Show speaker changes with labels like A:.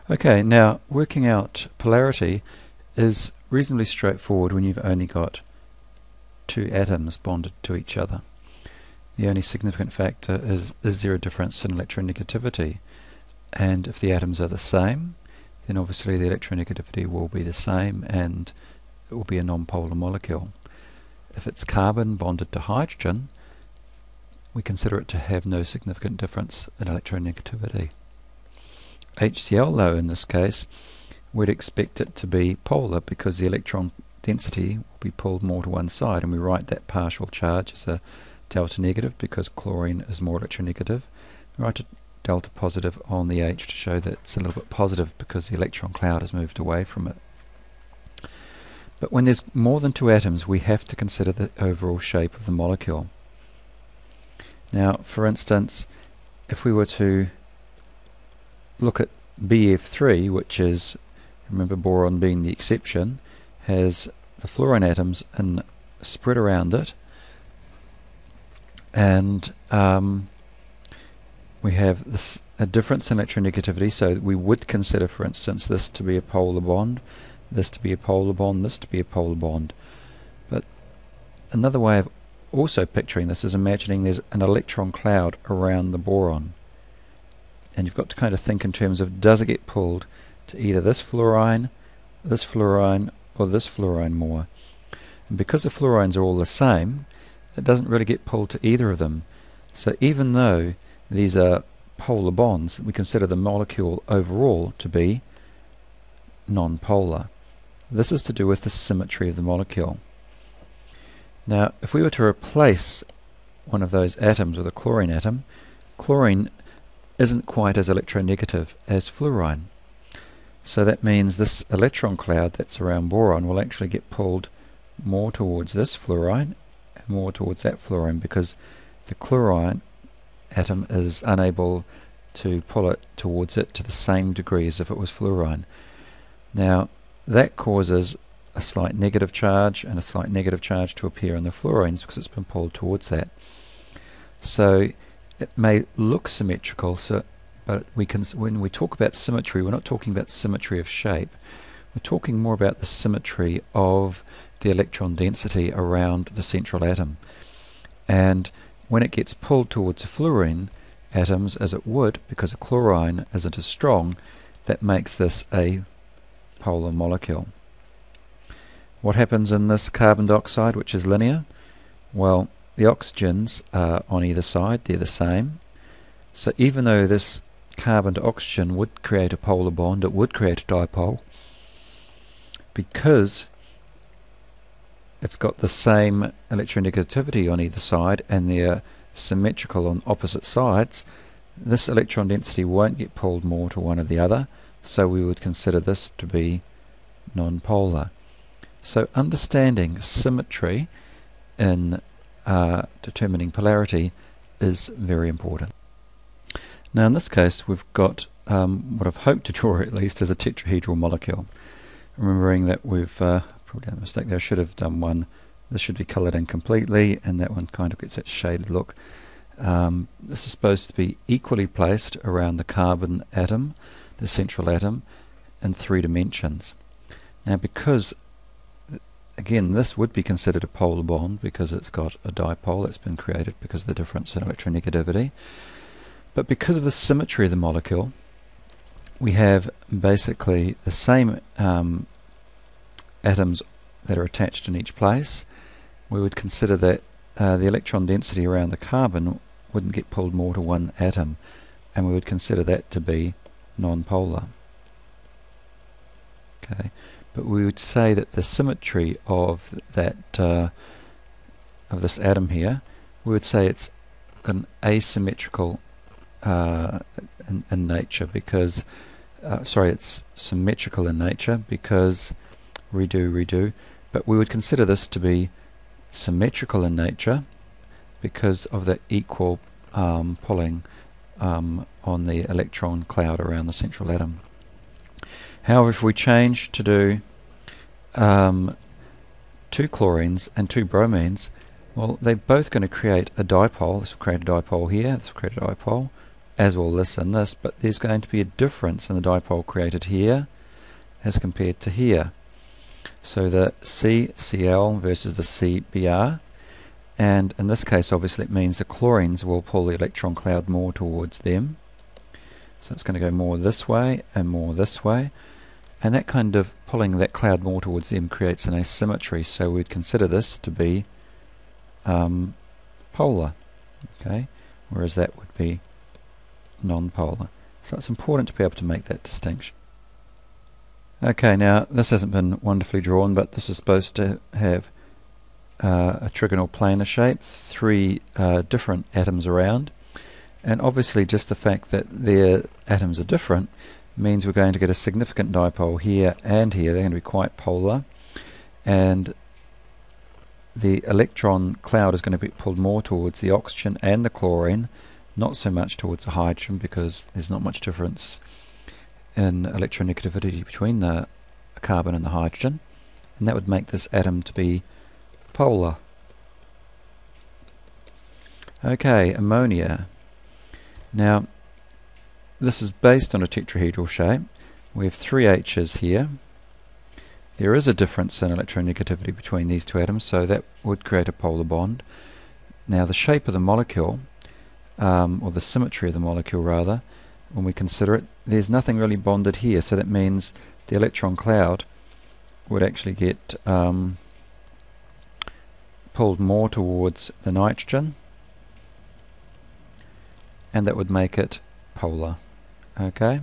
A: Okay, now working out polarity is reasonably straightforward when you've only got two atoms bonded to each other. The only significant factor is there a difference in electronegativity? And if the atoms are the same, then obviously the electronegativity will be the same and it will be a non-polar molecule. If it's carbon bonded to hydrogen, we consider it to have no significant difference in electronegativity. HCl, though, in this case, we'd expect it to be polar because the electron density will be pulled more to one side, and we write that partial charge as a delta negative because chlorine is more electronegative. We write a delta positive on the H to show that it's a little bit positive because the electron cloud has moved away from it. But when there's more than two atoms, we have to consider the overall shape of the molecule. Now, for instance, if we were to look at BF3, which is, remember boron being the exception, has the fluorine atoms spread around it, and we have a difference in electronegativity, so we would consider, for instance, this to be a polar bond, this to be a polar bond, this to be a polar bond. But another way of also picturing this is imagining there's an electron cloud around the boron. And you've got to kind of think in terms of, does it get pulled to either this fluorine, or this fluorine more? And because the fluorines are all the same, it doesn't really get pulled to either of them. So even though these are polar bonds, we consider the molecule overall to be non-polar. This is to do with the symmetry of the molecule. Now, if we were to replace one of those atoms with a chlorine atom, chlorine isn't quite as electronegative as fluorine. So that means this electron cloud that's around boron will actually get pulled more towards this fluorine and more towards that fluorine because the chlorine atom is unable to pull it towards it to the same degree as if it was fluorine. Now, that causes a slight negative charge and a slight negative charge to appear in the fluorines because it's been pulled towards that. So it may look symmetrical, but when we talk about symmetry, we're not talking about symmetry of shape. We're talking more about the symmetry of the electron density around the central atom. And when it gets pulled towards the fluorine atoms, as it would, because a chlorine isn't as strong, that makes this a polar molecule. What happens in this carbon dioxide, which is linear? Well, the oxygens are on either side, they're the same. So even though this carbon to oxygen would create a polar bond, it would create a dipole, because it's got the same electronegativity on either side and they're symmetrical on opposite sides, this electron density won't get pulled more to one or the other, so we would consider this to be non-polar. So understanding symmetry in determining polarity is very important. Now in this case we've got what I've hoped to draw at least as a tetrahedral molecule. Remembering that we've probably done a mistake there, I should have done one. This should be coloured in completely, and that one kind of gets that shaded look. This is supposed to be equally placed around the carbon atom, the central atom, in 3 dimensions. Now because, again, this would be considered a polar bond because it's got a dipole that's been created because of the difference in electronegativity. But because of the symmetry of the molecule, we have basically the same atoms that are attached in each place. We would consider that the electron density around the carbon wouldn't get pulled more to one atom, and we would consider that to be non-polar. Okay, but we would say that the symmetry of that of this atom here, we would say it's an asymmetrical in nature because it's symmetrical in nature because but we would consider this to be symmetrical in nature because of the equal pulling on the electron cloud around the central atom. However, if we change to do 2 chlorines and 2 bromines, well, they're both going to create a dipole. This will create a dipole here, this will create a dipole, as will this and this, but there's going to be a difference in the dipole created here as compared to here. So the CCl versus the CBr, and in this case obviously it means the chlorines will pull the electron cloud more towards them. So it's going to go more this way and more this way, and that kind of pulling that cloud more towards them creates an asymmetry, so we'd consider this to be polar, okay, whereas that would be non-polar. So it's important to be able to make that distinction. Okay, now this hasn't been wonderfully drawn, but this is supposed to have a trigonal planar shape, three different atoms around, and obviously just the fact that their atoms are different means we're going to get a significant dipole here and here. They're going to be quite polar, and the electron cloud is going to be pulled more towards the oxygen and the chlorine, not so much towards the hydrogen, because there's not much difference in electronegativity between the carbon and the hydrogen, and that would make this atom to be polar. Okay, ammonia. Now this is based on a tetrahedral shape. We have three H's here. There is a difference in electronegativity between these two atoms, so that would create a polar bond. Now the shape of the molecule, or the symmetry of the molecule rather, when we consider it, there's nothing really bonded here, so that means the electron cloud would actually get pulled more towards the nitrogen, and that would make it polar. Okay.